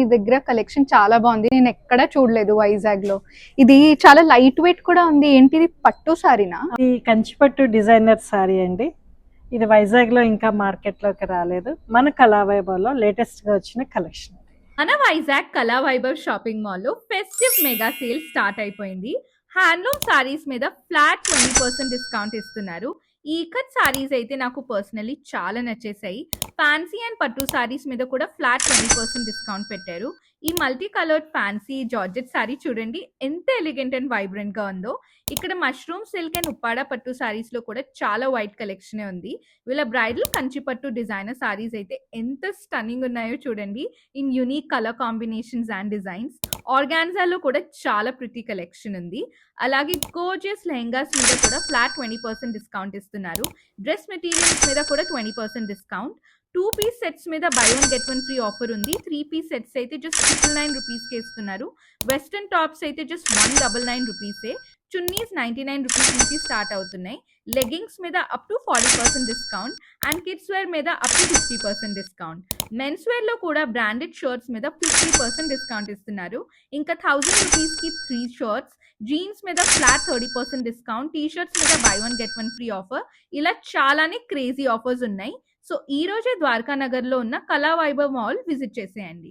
మీ దగ్గర కలెక్షన్ చాలా బాగుంది. నేను ఎక్కడా చూడలేదు వైజాగ్ లో. ఇది చాలా లైట్ వెయిట్ కూడా ఉంది. ఏంటిది, పట్టు సారీనా? ఈ కంచిపట్టు డిజైనర్ సారీ అండి. ఇది వైజాగ్ లో ఇంకా మార్కెట్ లోకి రాలేదు. మన కళావైభవ్లో లేటెస్ట్ గా వచ్చిన కలెక్షన్. మన వైజాగ్ కళా వైభవ్ షాపింగ్ మాల్ లో ఫెస్టివ్ మెగా సేల్ స్టార్ట్ అయిపోయింది. హ్యాండ్లూమ్ సారీస్ మీద ఫ్లాట్ 20% డిస్కౌంట్ ఇస్తున్నారు. ఈ ఇక్కత్ సారీస్ అయితే నాకు పర్సనలీ చాలా నచ్చేసాయి. ఫ్యాన్సీ అండ్ పట్టు సారీస్ మీద కూడా ఫ్లాట్ 20% డిస్కౌంట్ పెట్టారు. ఈ multi coloured fancy georgette sorry చూడండి ఎంత ఎలిగెంట్ అండ్ వైబ్రెంట్ గా ఉందో. ఇక్కడ మష్రూమ్ సిల్క్ అండ్ ఉప్పాడ పట్టు సారీస్ లో కూడా చాలా వైట్ కలెక్షన్ ఉంది. వీళ్ళ బ్రైడల్ కంచి పట్టు డిజైనర్ సారీస్ అయితే ఎంత స్టన్నింగ్ ఉన్నాయో చూడండి. In unique colour combinations and designs. ఆర్గాన్జాలో కూడా చాలా ప్రిటీ కలెక్షన్ ఉంది. అలాగే గోర్జియస్ లెహంగాస్ మీద కూడా ఫ్లాట్ 20% డిస్కౌంట్ ఇస్తున్నారు. డ్రెస్ మెటీరియల్స్ మీద కూడా 20% డిస్కౌంట్. 2 పీస్ సెట్స్ మీద by one get one free offer ఉంది. 3 పీస్ సెట్స్ అయితే జస్ట్ 999 రూపీస్కి ఇస్తున్నారు. వెస్టర్న్ టాప్స్ అయితే జస్ట్ 199 రూపీసే. చున్నీస్ 99 రూపీస్ నుంచి స్టార్ట్ అవుతున్నాయి. లెగ్గింగ్స్ మీద up to 40% discount and kids wear మీద up to 50% discount. Men's wear లో కూడా బ్రాండెడ్ షర్ట్స్ మీద 50% డిస్కౌంట్ ఇస్తున్నారు. ఇంకా 1000 రూపీస్ కి 3 షర్ట్స్. జీన్స్ మీద ఫ్లాట్ 30% డిస్కౌంట్. టీ షర్ట్స్ మీద by one get one free offer. ఇలా చాలానే క్రేజీ ఆఫర్స్ ఉన్నాయి. సో ఈ రోజే ద్వారకా నగర్ లో ఉన్న కళా వైభవ్ మాల్ విజిట్ చేసేయండి.